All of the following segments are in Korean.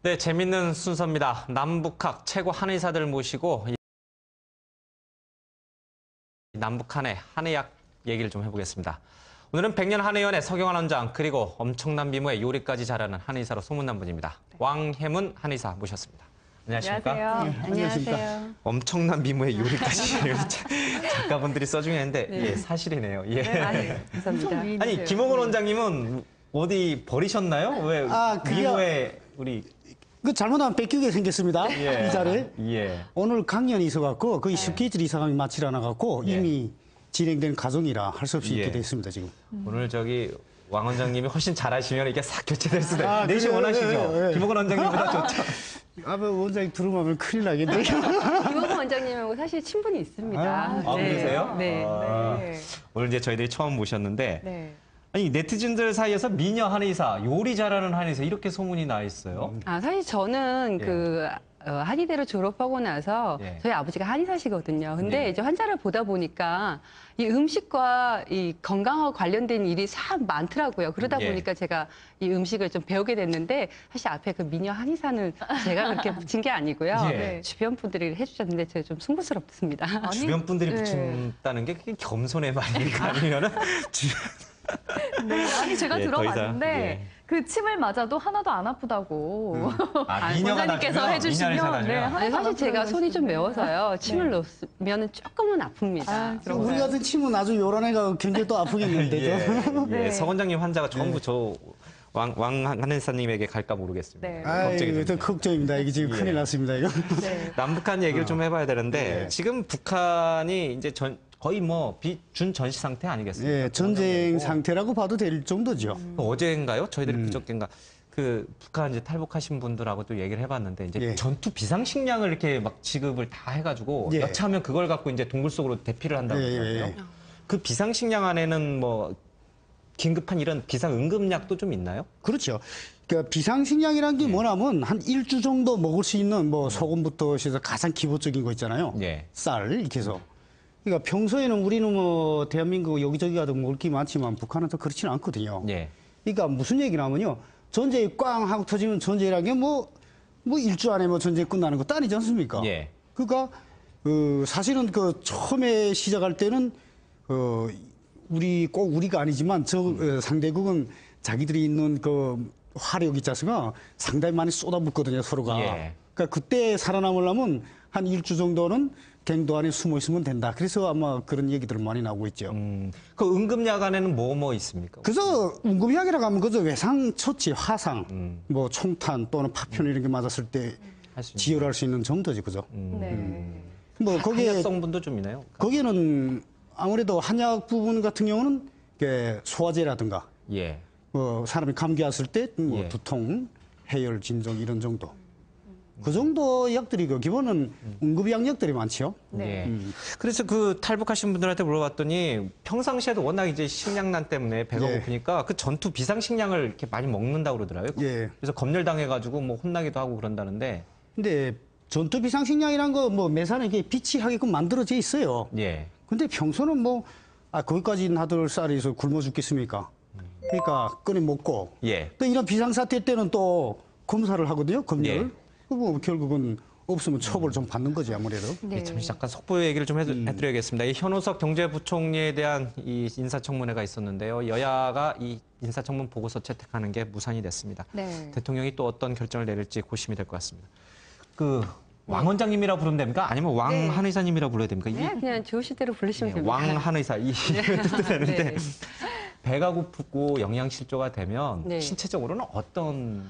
네, 재밌는 순서입니다. 남북학 최고 한의사들 모시고 남북 한의 한의학 얘기를 좀 해보겠습니다. 오늘은 백년 한의원의 서경환 원장 그리고 엄청난 미모의 요리까지 잘하는 한의사로 소문난 분입니다. 왕혜문 한의사 모셨습니다. 안녕하십니까? 안녕하세요. 안녕하세요. 엄청난 미모의 요리까지 작가분들이 써주는데 네. 예, 사실이네요. 예. 네, 감사합니다. 아니 김홍원 원장님은 어디 버리셨나요? 왜 미모의 우리 그 잘못하면 뺏기게 생겼습니다. 예. 이 자리에. 예. 오늘 강연이 있어갖고 거의 스케줄 이상이 맞질 않아갖고 예. 이미 진행된 과정이라 할 수 없이 예. 이렇게 됐습니다, 지금. 오늘 저기 왕 원장님이 훨씬 잘하시면 이게 싹 교체될 수도 있어요. 아, 내시 그래요? 원하시죠? 예, 예. 김홍원 원장님보다 좋죠. 뭐 원장이 들어오면 큰일 나겠네요. 김홍원 원장님하고 사실 친분이 있습니다. 아, 그러세요? 네. 아, 네. 오늘 이제 저희들이 처음 모셨는데 네. 아니 네티즌들 사이에서 미녀 한의사, 요리 잘하는 한의사 이렇게 소문이 나 있어요. 사실 저는 예. 한의대를 졸업하고 나서 예. 저희 아버지가 한의사시거든요. 근데 예. 이제 환자를 보다 보니까 이 음식과 이 건강하고 관련된 일이 참 많더라고요. 그러다 예. 보니까 제가 이 음식을 좀 배우게 됐는데 사실 앞에 그 미녀 한의사는 제가 그렇게 붙인 게 아니고요. 예. 주변 분들이 해주셨는데 제가 좀 숭고스럽습니다. 주변 분들이 네. 붙인다는 게 그게 겸손의 말일까 아니면은 네, 아니 제가 예, 더 이상, 들어봤는데 예. 그 침을 맞아도 하나도 안 아프다고 미녀가 원장님께서 나주면, 해주시면 미녀 한의사가 네, 나주면. 아니, 사실 제가 손이 좀 매워서요. 침을 넣으면 조금은 아픕니다. 아, 그럼 우리 같은 팀은 아주 요런 애가 굉장히 또 아프겠는데. 예, 네. 예. 서 원장님 환자가 전부 저 왕 한의사님에게 갈까 모르겠습니다. 네. 걱정이 아이, 또 됩니다. 걱정입니다. 이게 지금 예. 큰일 났습니다, 이거. 네. 남북한 얘기를 좀 해봐야 되는데 예. 지금 북한이 이제 거의 뭐 준전시 상태 아니겠습니까? 예, 전쟁 상태라고 봐도 될 정도죠. 어제인가요? 저희들이 그저께인가 그 북한 이제 탈북하신 분들하고 또 얘기를 해봤는데 이제 예. 전투 비상식량을 이렇게 막 지급을 다 해가지고 예. 여차하면 그걸 갖고 이제 동굴 속으로 대피를 한다고 예, 예, 그러더라고요. 예. 그 비상식량 안에는 뭐 긴급한 이런 비상응급약도 좀 있나요? 그렇죠. 그러니까 비상식량이라는 게 뭐냐면 한 일주 정도 먹을 수 있는 뭐 소금부터 시작해서 가장 기본적인 거 있잖아요. 예. 쌀 이렇게 해서. 그러니까 평소에는 우리는 뭐 대한민국 여기저기 가도 먹을 게 많지만 북한은 또 그렇지는 않거든요. 예. 그러니까 무슨 얘기냐면요. 전쟁이 꽝 하고 터지면 전쟁이라는 게 뭐 일주 안에 뭐 전쟁이 끝나는 것도 아니지 않습니까? 예. 그러니까 사실은 그 처음에 시작할 때는 꼭 우리가 아니지만 상대국은 자기들이 있는 그 화력 있지 않습니까? 상당히 많이 쏟아붓거든요, 서로가. 예. 그러니까 그때 살아남으려면 한 일주 정도는 갱도 안에 숨어 있으면 된다. 그래서 아마 그런 얘기들 많이 나오고 있죠. 그 응급약 안에는 뭐 있습니까? 그래서 응급약이라고 하면 그저 외상 처치, 화상, 뭐 총탄 또는 파편 이런 게 맞았을 때 할 수 있는. 지혈할 수 있는 정도지, 그죠? 네. 뭐 거기에 한약 성분도 좀 있나요? 거기에는 아무래도 한약 부분 같은 경우는 이게 소화제라든가 예. 사람이 감기 왔을 때 뭐 예. 두통, 해열, 진정 이런 정도. 그 정도 약들이 그 기본은 응급약들이 많지요. 네. 예. 그래서 그 탈북하신 분들한테 물어봤더니 평상시에도 워낙 이제 식량난 때문에 배가 예. 고프니까 그 전투 비상식량을 이렇게 많이 먹는다고 그러더라고요. 예. 그래서 검열당해가지고 뭐 혼나기도 하고 그런다는데. 근데 전투 비상식량이란 거 뭐 매사는 이게 비치하게끔 만들어져 있어요. 예. 근데 평소는 거기까지 나들 쌀이서 굶어 죽겠습니까? 그러니까 꺼내 먹고. 예. 또 이런 비상사태 때는 또 검사를 하거든요, 검열. 예. 그뭐 결국은 없으면 처벌 좀 받는 거지 아무래도. 네. 잠시 잠깐 속보 얘기를 좀 해드려야겠습니다. 이 현우석 경제부총리에 대한 이 인사청문회가 있었는데요. 여야가 이 인사청문 보고서 채택하는 게 무산이 됐습니다. 네. 대통령이 또 어떤 결정을 내릴지 고심이 될 것 같습니다. 왕 원장님이라 부르면 됩니까? 아니면 왕 네. 한의사님이라 불러야 됩니까? 네, 그냥 좋으실 대로 부르시면 됩니다. 왕 한의사 이 뜻도 되는데 네. 배가 고프고 영양실조가 되면 네. 신체적으로는 어떤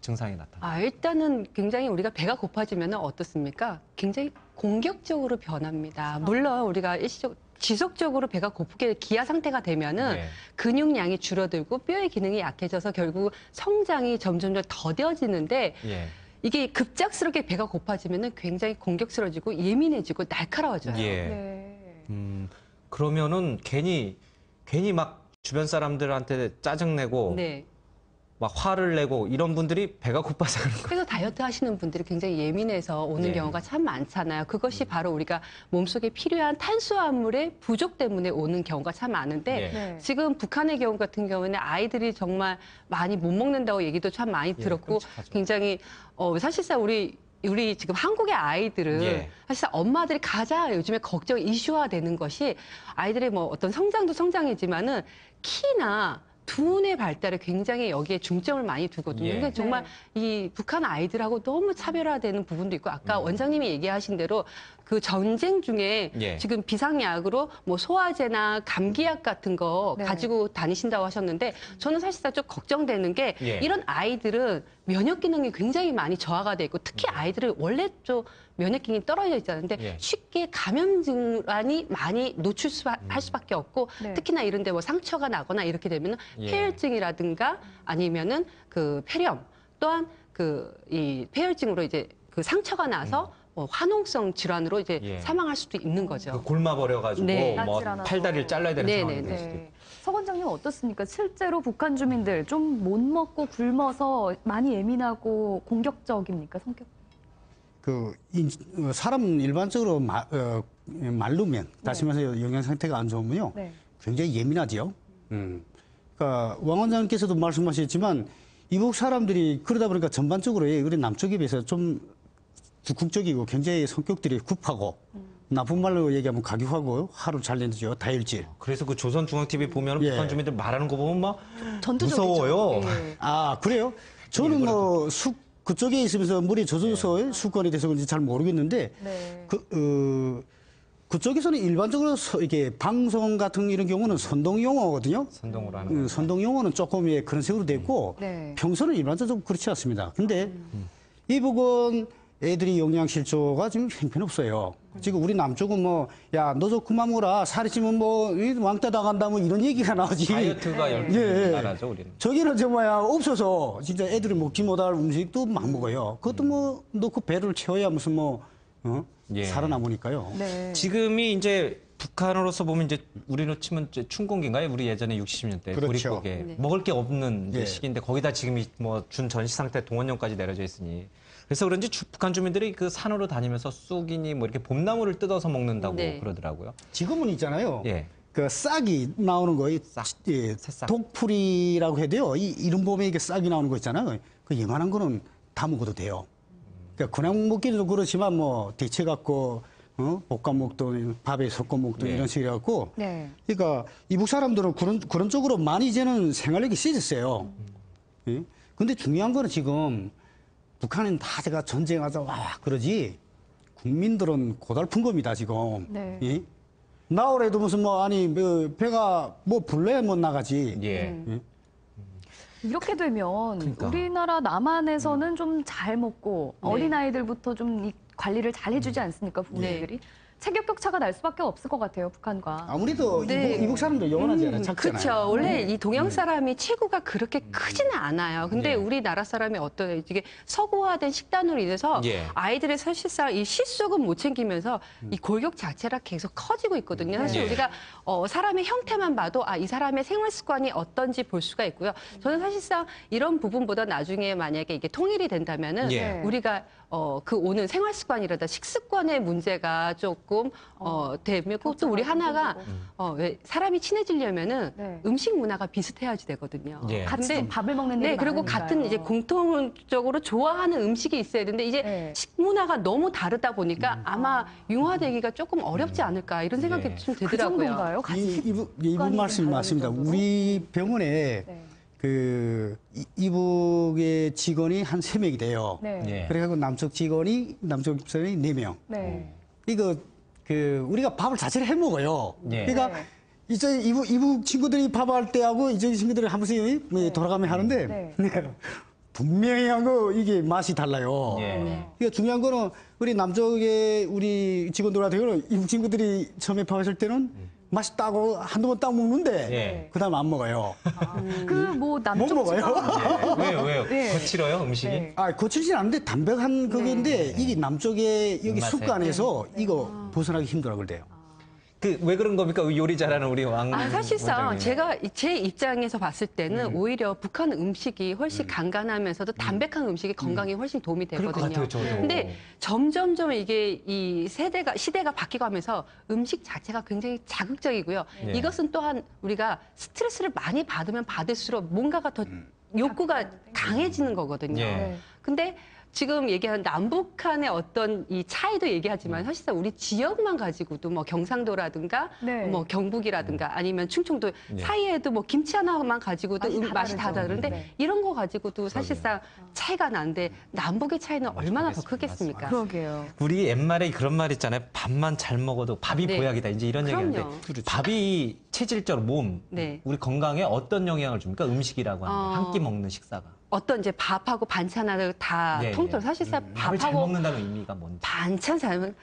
증상이 나타나요? 일단은 굉장히 우리가 배가 고파지면 어떻습니까? 굉장히 공격적으로 변합니다. 물론 우리가 지속적으로 배가 고프게 기아 상태가 되면은 네. 근육량이 줄어들고 뼈의 기능이 약해져서 결국 성장이 점점 더뎌지는데 예. 이게 급작스럽게 배가 고파지면은 굉장히 공격스러워지고 예민해지고 날카로워져요. 예. 네. 그러면은 괜히 막 주변 사람들한테 짜증내고 네. 막 화를 내고 이런 분들이 배가 고파서 그런 거예요. 그래서 다이어트 하시는 분들이 굉장히 예민해서 오는 예. 경우가 참 많잖아요. 그것이 바로 우리가 몸속에 필요한 탄수화물의 부족 때문에 오는 경우가 참 많은데 예. 네. 지금 북한의 경우 같은 경우에는 아이들이 정말 많이 못 먹는다고 얘기도 참 많이 예, 들었고 끔찍하죠. 굉장히 사실상 우리 지금 한국의 아이들은 예. 사실상 엄마들이 가장 요즘에 걱정 이슈화되는 것이 아이들의 뭐 어떤 성장도 성장이지만은 키나 두뇌 발달에 굉장히 여기에 중점을 많이 두거든요. 예. 그러니까 정말 이 북한 아이들하고 너무 차별화되는 부분도 있고 아까 원장님이 얘기하신 대로 그 전쟁 중에 예. 지금 비상약으로 뭐 소화제나 감기약 같은 거 네. 가지고 다니신다고 하셨는데 저는 사실상 좀 걱정되는 게 예. 이런 아이들은 면역 기능이 굉장히 많이 저하가 돼 있고 특히 아이들은 원래 좀 면역 기능이 떨어져 있잖아요. 근데 예. 쉽게 감염 질환이 많이 할 수밖에 없고 네. 특히나 이런데 뭐 상처가 나거나 이렇게 되면 예. 폐혈증이라든가 아니면은 그 폐렴 또한 그 이 폐혈증으로 이제 그 상처가 나서 화농성 질환으로 이제 예. 사망할 수도 있는 거죠. 그 골마버려가지고 네. 뭐 낫질 않아서. 팔다리를 잘라야 되는 네, 상황이 네, 될 수도 있고. 네. 서 원장님 어떻습니까? 실제로 북한 주민들 좀 못 먹고 굶어서 많이 예민하고 공격적입니까? 성격? 사람 일반적으로 마르면 다시 말해서 영양 상태가 안 좋으면요. 네. 굉장히 예민하지요. 그러니까 왕 원장님께서도 말씀하셨지만 이북 사람들이 그러다 보니까 전반적으로 우리 남쪽에 비해서 좀 적극적이고 굉장히 성격들이 급하고 나쁜 말로 얘기하면 가격하고 하루 잘 내죠. 다혈질. 그래서 그 조선중앙TV 보면 예. 북한 주민들 말하는 거 보면 막 전투적이죠. 무서워요. 예. 아 그래요? 저는 뭐 그쪽에 있으면서 머리 젖어서 수권이 돼서 그런지 잘 모르겠는데 네. 그쪽에서는 일반적으로 이게 방송 같은 이런 경우는 선동 용어거든요. 선동으로 하는 거. 선동 용어는 조금 그런 식으로 됐고 네. 평소는 일반적으로 그렇지 않습니다. 근데 이북은 애들이 영양실조가 지금 형편없어요. 지금 우리 남쪽은 뭐, 야, 너 저 그만 먹어라. 살이 찌면 뭐, 왕따 당한다 뭐 이런 얘기가 나오지. 다이어트가 열린 예. 나라죠, 우리는. 저기는 정말 없어서 진짜 애들이 먹지 못할 음식도 막 먹어요. 그것도 뭐, 넣고 배를 채워야 무슨 뭐, 예. 살아남으니까요. 네. 지금이 이제 북한으로서 보면 이제 우리로 치면 이제 춘공기인가요? 우리 예전에 60년대 그렇죠. 보릿고개 네. 먹을 게 없는 이제 예. 시기인데 거기다 지금이 뭐 준 전시 상태 동원령까지 내려져 있으니 그래서 그런지 북한 주민들이 그 산으로 다니면서 쑥이니 뭐 이렇게 봄나무를 뜯어서 먹는다고 네. 그러더라고요. 지금은 있잖아요. 예. 그 싹이 나오는 거, 싹. 예, 새싹. 독풀이라고 해야 돼요. 이른 봄에 이게 싹이 나오는 거 있잖아요. 그 예만한 거는 다 먹어도 돼요. 그러니까 그냥 먹기도 그렇지만 뭐 데쳐 갖고 볶아 먹도 밥에 섞어 먹도 예. 이런 식으로 해갖고. 네. 그러니까 이북 사람들은 그런 쪽으로 많이 이제는 생활력이 세졌어요. 예? 근데 중요한 거는 지금 북한은 다 제가 전쟁하자 와 그러지 국민들은 고달픈 겁니다 지금. 네. 예? 나오래도 무슨 뭐 아니 뭐 배가 뭐 불러야 못 나가지. 예. 이렇게 되면 그러니까. 우리나라 남한에서는 좀 잘 먹고 네. 어린아이들부터 좀 이 관리를 잘 해주지 않습니까? 부모님들이. 체격 격차가 날 수밖에 없을 것 같아요, 북한과. 아무래도 네. 이북 사람들 영원하지 않아요. 작잖아요. 그렇죠. 원래 이 동양 사람이 체구가 그렇게 크지는 않아요. 근데 예. 우리나라 사람이 어떤 이게 서구화된 식단으로 인해서 예. 아이들의 사실상 이 식습은 못 챙기면서 이 골격 자체가 계속 커지고 있거든요. 사실 예. 우리가 사람의 형태만 봐도 이 사람의 생활 습관이 어떤지 볼 수가 있고요. 저는 사실상 이런 부분보다 나중에 만약에 이게 통일이 된다면은 예. 우리가 그 오는 생활 습관이라다 식습관의 문제가 조금 되면 또 우리 하나가 왜 사람이 친해지려면은 네. 음식 문화가 비슷해야지 되거든요. 예. 같이 근데 좀 밥을 먹는 네, 일이 그리고 많으니까요. 같은 이제 공통적으로 좋아하는 음식이 있어야 되는데 이제 네. 식문화가 너무 다르다 보니까 아마 융화되기가 조금 어렵지 않을까 이런 생각이 예. 좀 그 들더라고요. 정도인가요? 같이 이북 습관이 말씀이 좀 맞습니다. 다른 정도로? 우리 병원에 네. 이북의 직원이 한 3명이 돼요. 네. 예. 그래가지고 남쪽 사람이 4명. 네. 이거 우리가 밥을 자체를 해 먹어요. 예. 그러니까 네. 이제 이북 친구들이 밥할 때하고 이쪽 친구들이 한 번씩 돌아가며 하는데 네. 분명히 하고 이게 맛이 달라요. 예. 그러니까 중요한 거는 우리 남쪽에 우리 직원들 같은 경우는 이북 친구들이 처음에 밥했을 때는 맛있다고 한두 번 딱 먹는데 예. 그다음 안 먹어요. 그 뭐 남쪽 못 먹어요? 직원 왜요? 네. 거칠어요, 음식이? 네. 거칠진 않은데 담백한 그건데 이게 남쪽에 여기 입맛에. 습관에서 이거 벗어나기 힘들어 그래요. 왜 그런 겁니까? 요리 잘하는 우리 왕. 사실상 원장님. 제가 제 입장에서 봤을 때는 오히려 북한 음식이 훨씬 간간하면서도 담백한 음식이 건강에 훨씬 도움이 그럴 것 되거든요. 같아요, 저도. 근데 점점점 이게 이 시대가 바뀌고 하면서 음식 자체가 굉장히 자극적이고요. 예. 이것은 또한 우리가 스트레스를 많이 받으면 받을수록 뭔가가 더 욕구가 강해지는 거거든요. 예. 근데 지금 얘기한 남북한의 어떤 이 차이도 얘기하지만 사실상 우리 지역만 가지고도 뭐 경상도라든가 네. 뭐 경북이라든가 아니면 충청도 예. 사이에도 뭐 김치 하나만 가지고도 맛이 다 다르죠. 다른데 네. 이런 거 가지고도 사실상 차이가 나는데 남북의 차이는 얼마나 더 크겠습니까? 그러게요. 우리 옛말에 그런 말 있잖아요. 밥만 잘 먹어도 밥이 네. 보약이다. 이제 이런 그럼요. 얘기하는데 그렇죠. 밥이 체질적으로 몸, 네. 우리 건강에 어떤 영향을 줍니까? 음식이라고 하는 한 끼 먹는 식사가. 어떤 이제 밥하고 반찬을 다 예, 통틀어 예. 사실상 밥을 잘 밥하고 먹는다는 의미가 뭔지. 반찬 잘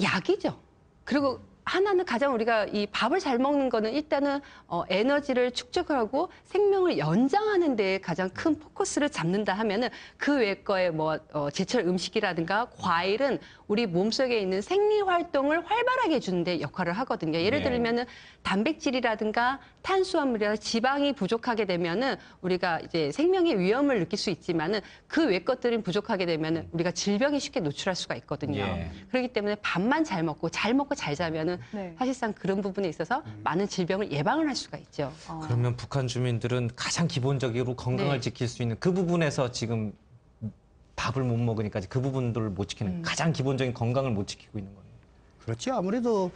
약이죠. 그리고 하나는 가장 우리가 이 밥을 잘 먹는 거는 일단은 에너지를 축적하고 생명을 연장하는 데 가장 큰 포커스를 잡는다 하면은 그 외 거에 뭐 제철 음식이라든가 과일은 우리 몸속에 있는 생리 활동을 활발하게 해주는 데 역할을 하거든요. 예를 네. 들면은 단백질이라든가 탄수화물이나 지방이 부족하게 되면은 우리가 이제 생명의 위험을 느낄 수 있지만은 그 외 것들은 부족하게 되면은 우리가 질병에 쉽게 노출할 수가 있거든요. 예. 그렇기 때문에 밥만 잘 먹고 잘 자면은 네. 사실상 그런 부분에 있어서 많은 질병을 예방을 할 수가 있죠. 그러면 북한 주민들은 가장 기본적으로 건강을 네. 지킬 수 있는 그 부분에서 지금 밥을 못 먹으니까 그 부분들을 못 지키는 가장 기본적인 건강을 못 지키고 있는 거예요. 그렇죠. 아무래도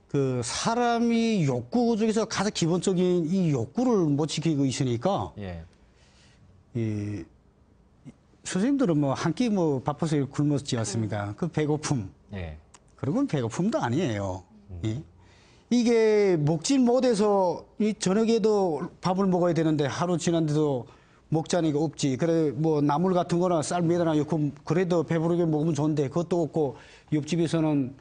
그 사람이 욕구 중에서 가장 기본적인 이 욕구를 못 지키고 있으니까 예. 이 선생님들은 뭐 한 끼 뭐 바빠서 굶었지 않습니까? 그 배고픔. 예. 그런 건 배고픔도 아니에요. 예? 이게 먹질 못해서 이 저녁에도 밥을 먹어야 되는데 하루 지났는데도 먹자니까 없지. 그래 뭐 나물 같은 거나 쌀 매달아 놓고 그래도 배부르게 먹으면 좋은데 그것도 없고 옆집에서는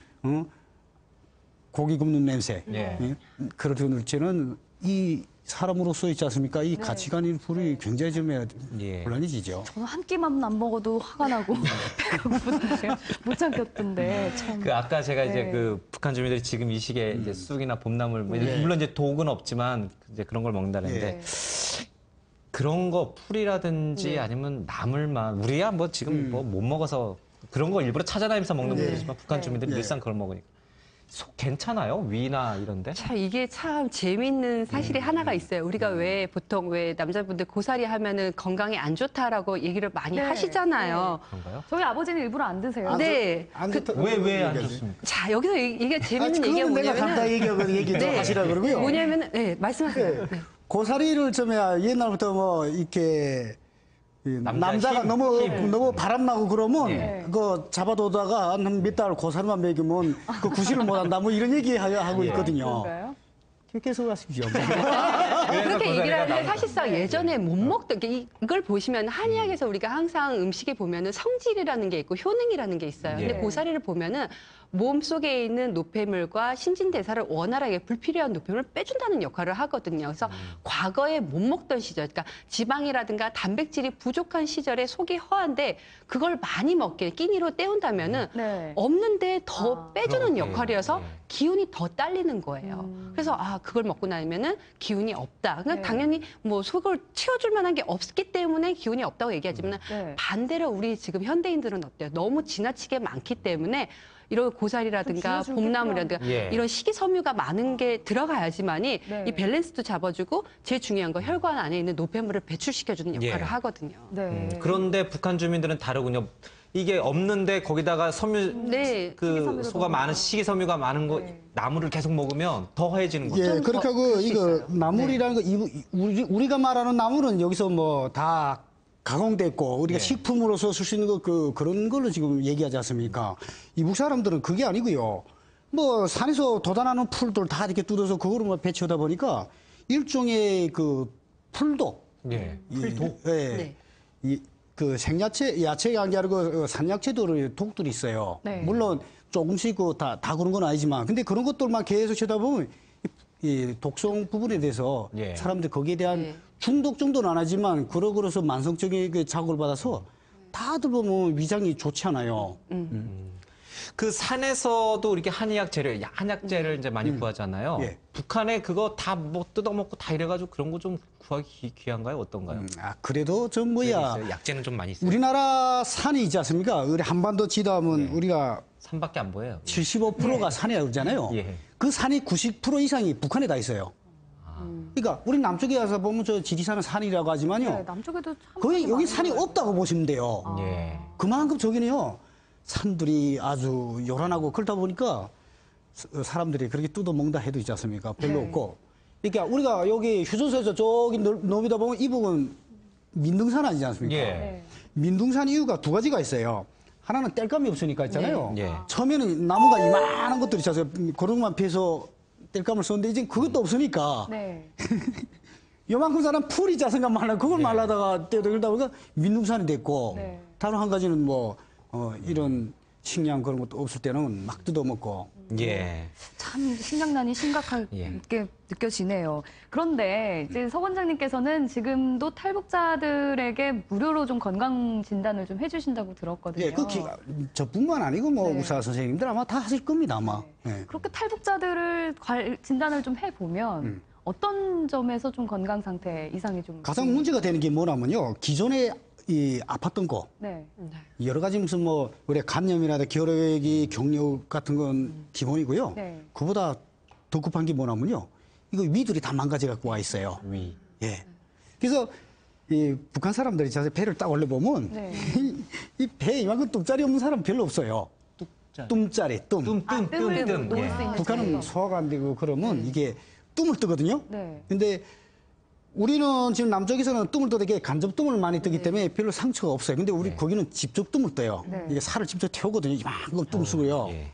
고기 굽는 냄새. 예. 예? 그럴 때는 이 사람으로서 있지 않습니까? 이 가치관이 불이 굉장히 좀 예. 곤란해지죠. 저는 한 끼만 안 먹어도 화가 나고 배가 고픈데 못 참겠던데 참. 그 아까 제가 이제 네. 그 북한 주민들이 지금 이 시기에 이제 쑥이나 봄나물 물론 이제 독은 없지만 이제 그런 걸 먹는다는데 그런 거 풀이라든지 네. 아니면 나물만 우리야 뭐 지금 뭐 못 먹어서 그런 거 일부러 찾아다니면서 먹는 분들이지만 북한 주민들이 늘상 그걸 먹으니까 속 괜찮아요? 위나 이런데? 참 이게 참 재미있는 사실이 하나가 있어요. 우리가 왜 보통 왜 남자분들 고사리 하면은 건강에 안 좋다라고 얘기를 많이 네. 하시잖아요. 그런가요? 저희 아버지는 일부러 안 드세요. 네. 안 좋다고 왜 안 얘기하지. 좋습니까? 자 여기서 이게 재밌는 얘기가 그거는 내가 뭐냐면은 간다 얘기 좀 네. 하시라 그러고요. 뭐냐면은 네 말씀하세요. 네. 고사리를 좀 옛날부터 뭐 이렇게 이 남자가 힘, 너무 바람나고 그러면 예. 그거 잡아두다가 한 몇 달 고사리만 먹이면 그 구실을 못한다 뭐 이런 얘기 하고 있거든요. 그런가요? 계속 하십시오. 그렇게 얘기를 하는데 사실상 예. 예전에 못 먹던 이걸 보시면 한의학에서 우리가 항상 음식에 보면은 성질이라는 게 있고 효능이라는 게 있어요. 근데 예. 고사리를 보면은 몸 속에 있는 노폐물과 신진대사를 원활하게 불필요한 노폐물을 빼준다는 역할을 하거든요. 그래서 과거에 못 먹던 시절, 그러니까 지방이라든가 단백질이 부족한 시절에 속이 허한데 그걸 많이 먹게 끼니로 때운다면은 네. 없는데 더 빼주는 그렇게, 역할이어서 예. 기운이 더 딸리는 거예요. 그래서 그걸 먹고 나면은 기운이 없다. 그러니까 네. 당연히 뭐 속을 채워줄 만한 게 없기 때문에 기운이 없다고 얘기하지만 네. 반대로 우리 지금 현대인들은 어때요? 너무 지나치게 많기 때문에 이런 고사리라든가 좀 줄여주는 게 봄나물이라든가 필요한데. 예. 이런 식이섬유가 많은 게 들어가야지만이 네. 이 밸런스도 잡아주고 제일 중요한 거 혈관 안에 있는 노폐물을 배출시켜주는 역할을 예. 하거든요. 네. 그런데 북한 주민들은 다르군요. 이게 없는데 거기다가 섬유 네. 그 식이섬유가 소가 너무 많은 많아. 식이섬유가 많은 거 네. 나물을 계속 먹으면 더 허해지는 거죠. 예, 좀 그렇게 더 하고 그럴 수 이거 있어요. 나물이라는 거 우리가 말하는 나물은 여기서 뭐 다 가공됐고 우리가 네. 식품으로서 쓸 수 있는 거 그런 걸로 지금 얘기하지 않습니까? 이북 사람들은 그게 아니고요. 뭐 산에서 돋아나는 풀들 다 이렇게 뜯어서 그거를 뭐 배치하다 보니까 일종의 그 풀독, 예. 풀독, 네. 그 야채가 아니라 그 산야채들의 독들이 있어요. 네. 물론 조금씩 다 그런 건 아니지만, 근데 그런 것들만 계속 쳐다 보면 이 독성 부분에 대해서 예. 사람들 거기에 대한 네. 중독 정도는 안 하지만 그러고서 만성적인 그 자극을 받아서 다들 보면 위장이 좋지 않아요. 그 산에서도 이렇게 한의학 재료, 한약재를 이제 많이 구하잖아요. 예. 북한에 그거 다 뭐 뜯어먹고 다 이래가지고 그런 거 좀 구하기 귀한가요? 어떤가요? 그래도 저 뭐야. 있어요? 약재는 좀 많이 있어요. 우리나라 산이 있지 않습니까? 우리 한반도 지도하면 예. 우리가 산밖에 안 보여요. 75%가 산이라고 그러잖아요. 예. 그 산이 90% 이상이 북한에 다 있어요. 그러니까 우리 남쪽에 와서 보면 저 지리산은 산이라고 하지만요. 네, 남쪽에도 참 거의 산이 여기 많은 산이 것 없다고 보시면 돼요. 예. 그만큼 저기는요. 산들이 아주 요란하고 그러다 보니까 사람들이 그렇게 뜯어먹는다 해도 있지 않습니까? 별로 네. 없고. 그러니까 우리가 여기 휴전소에서 저기 넘이다 보면 이 부분 민둥산 아니지 않습니까? 예. 네. 민둥산 이유가 두 가지가 있어요. 하나는 땔감이 없으니까 있잖아요. 네. 예. 처음에는 나무가 이만한 것들이 있어서 고름만 피해서 땔감을 썼는데 이제 그것도 없으니까 네. 요만큼 자란 풀이 자생감 말라 그걸 네. 말라다가 떼다 그러다 보니까 민둥산이 됐고 네. 다른 한 가지는 뭐 이런 식량 그런 것도 없을 때는 막 뜯어먹고 예. 참 식량난이 심각하게 예. 느껴지네요. 그런데 이제 서 원장님께서는 지금도 탈북자들에게 무료로 좀 건강 진단을 좀 해주신다고 들었거든요. 예, 저뿐만 아니고 뭐 네. 의사 선생님들 아마 다 하실 겁니다 아마. 예. 그렇게 탈북자들을 진단을 좀 해보면 어떤 점에서 좀 건강 상태 이상이 좀 가장 문제가 되는 게 뭐냐면요 기존에 이 아팠던 거 네. 여러 가지 무슨 뭐 우리 간염이라든지 결핵이 경력 같은 건 기본이고요. 네. 그보다 더 급한 게 뭐냐면요 이거 위들이 다 망가져 갖고 와 있어요. 위. 예. 그래서 이 북한 사람들이 자세 배를 딱 올려 보면 네. 이 배 이만큼 뚱짜리 없는 사람 별로 없어요. 뚱짜리 뚱. 뜸을 뜸. 놓을 예. 수 있는 북한은 자리에서. 소화가 안 되고 그러면 이게 뜸을 뜨거든요. 네. 근데 우리는 지금 남쪽에서는 뜸을 떠도 이게 간접 뜸을 많이 뜨기 때문에 별로 상처가 없어요. 근데 우리 거기는 직접 뜸을 떠요. 네. 이게 살을 직접 태우거든요. 이만큼 뜸 쓰고요. 예.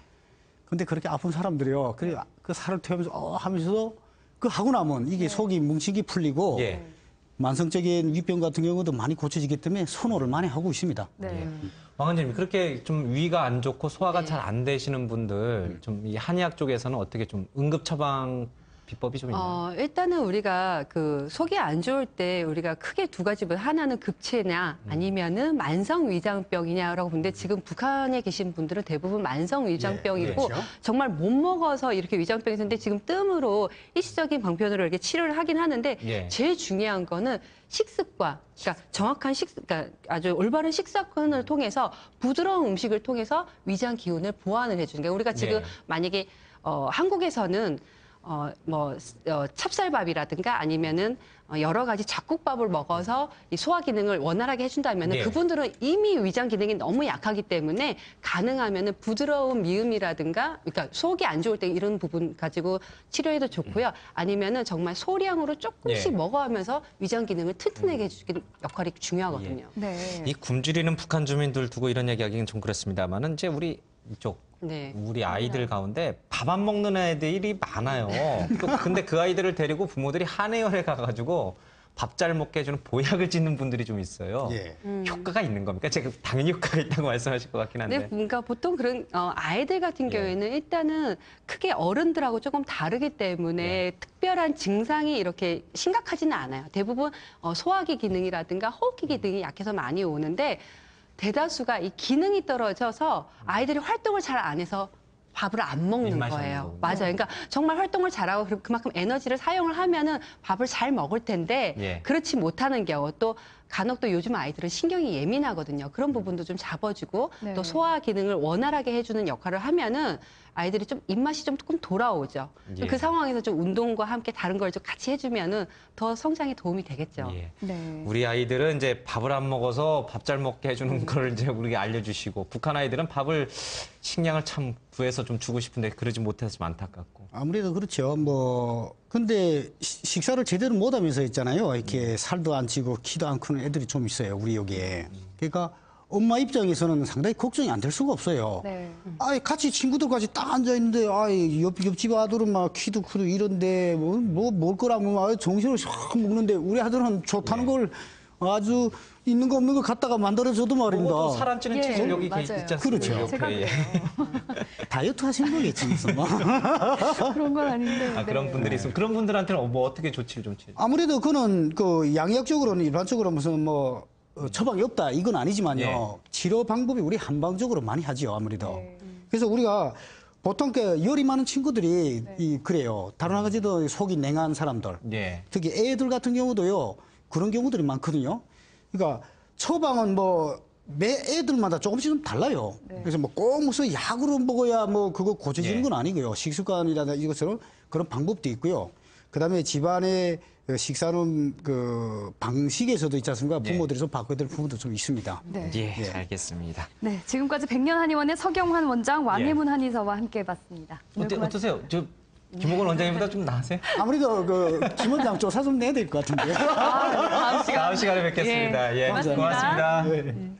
근데 그렇게 아픈 사람들이요. 그 살을 태우면서 하면서도 그 하고 나면 이게 속이 뭉치기 풀리고 예. 만성적인 위병 같은 경우도 많이 고쳐지기 때문에 선호를 많이 하고 있습니다. 네. 왕 원장님 그렇게 좀 위가 안 좋고 소화가 잘 안 되시는 분들 좀 이 한의학 쪽에서는 어떻게 좀 응급 처방 비법이 좀 있나요? 일단은 우리가 그 속이 안 좋을 때 우리가 크게 두 가지 하나는 급체냐 아니면은 만성 위장병이냐라고 보는데 지금 북한에 계신 분들은 대부분 만성 위장병이고 예, 그렇죠. 정말 못 먹어서 이렇게 위장병이 있는데 지금 뜸으로 일시적인 방편으로 이렇게 치료를 하긴 하는데 예. 제일 중요한 거는 식습관, 그러니까 정확한 그러니까 아주 올바른 식습관을 통해서 부드러운 음식을 통해서 위장 기운을 보완을 해주는 게 우리가 지금 예. 만약에 한국에서는 찹쌀밥이라든가 아니면은 여러 가지 잡곡밥을 먹어서 이 소화 기능을 원활하게 해준다면은 예. 그분들은 이미 위장 기능이 너무 약하기 때문에 가능하면은 부드러운 미음이라든가 그러니까 속이 안 좋을 때 이런 부분 가지고 치료해도 좋고요. 아니면은 정말 소량으로 조금씩 예. 먹어가면서 위장 기능을 튼튼하게 해주는 역할이 중요하거든요. 네. 이 굶주리는 북한 주민들 두고 이런 얘기하기는 좀 그렇습니다만은 이제 우리 이쪽 네. 우리 아이들 가운데 밥 안 먹는 애들이 많아요. 또 근데 그 아이들을 데리고 부모들이 한의원에 가가지고 밥 잘 먹게 해주는 보약을 짓는 분들이 좀 있어요. 예. 효과가 있는 겁니까? 제가 당연히 효과가 있다고 말씀하실 것 같긴 한데. 네, 뭔가 보통 그런 아이들 같은 예. 경우에는 일단은 크게 어른들하고 조금 다르기 때문에 예. 특별한 증상이 이렇게 심각하지는 않아요. 대부분 소화기 기능이라든가 호흡기 기능이 약해서 많이 오는데 대다수가 이 기능이 떨어져서 아이들이 활동을 잘 안 해서 밥을 안 먹는 입맛이 거예요. 없는 거군요. 맞아요. 그러니까 정말 활동을 잘하고 그리고 그만큼 에너지를 사용을 하면은 밥을 잘 먹을 텐데 예. 그렇지 못하는 경우 또 간혹 또 요즘 아이들은 신경이 예민하거든요. 그런 부분도 좀 잡아주고 네. 또 소화 기능을 원활하게 해주는 역할을 하면은 아이들이 좀 입맛이 좀 조금 돌아오죠. 예. 그 상황에서 좀 운동과 함께 다른 걸 좀 같이 해주면은 더 성장에 도움이 되겠죠. 예. 네. 우리 아이들은 이제 밥을 안 먹어서 밥 잘 먹게 해주는 걸 이제 우리가 알려주시고 북한 아이들은 밥을 식량을 참 구해서 좀 주고 싶은데 그러지 못해서 좀 안타깝고. 아무래도 그렇죠. 근데 식사를 제대로 못 하면서 있잖아요. 이렇게 살도 안 찌고 키도 안 크는 애들이 좀 있어요. 우리 여기에. 그러니까 엄마 입장에서는 상당히 걱정이 안 될 수가 없어요. 네. 같이 친구들까지 딱 앉아 있는데, 옆집 아들은 막 키도 크고 이런데, 먹을 거라면 막 정신을 확 먹는데, 우리 아들은 좋다는 걸 아주 있는 거 없는 거 갖다가 만들어줘도 말입니다. 또 살 안 찌는 예, 체질력이 맞아요. 있지 않습니까? 그렇죠. 옆에. 제가 예. 다이어트 하시는 거겠지, 무슨 뭐. 그런 건 아닌데. 아, 그런 네. 분들이 있으면 그런 분들한테는 뭐 어떻게 조치를 좀 취해? 아무래도 그는 양의학적으로는 일반적으로 무슨 처방이 없다 이건 아니지만요. 예. 치료 방법이 우리 한방적으로 많이 하지요 아무래도. 네. 그래서 우리가 보통 그 열이 많은 친구들이 그래요. 다른 한 가지도 속이 냉한 사람들. 예. 특히 애들 같은 경우도요. 그런 경우들이 많거든요. 그러니까 처방은 뭐 매 애들마다 조금씩 좀 달라요. 그래서 뭐 꼭 무슨 약으로 먹어야 뭐 그거 고쳐지는 건 아니고요. 식습관이라든가 이것처럼 그런 방법도 있고요. 그다음에 집안의 식사는 그 방식에서도 있지 않습니까? 부모들이 좀 바꿔야 될 부분도 좀 있습니다. 네. 예, 알겠습니다. 네, 지금까지 백년 한의원의 서경환 원장, 왕혜문 한의사와 함께해봤습니다. 오늘 고맙습니다. 어떠세요? 저 김홍건 원장님보다 좀 나으세요? 아무래도 그 김원장 조사 좀 내야 될 것 같은데요. 다음 시간. 다음 시간에 뵙겠습니다. 예, 고맙습니다. 고맙습니다. 네.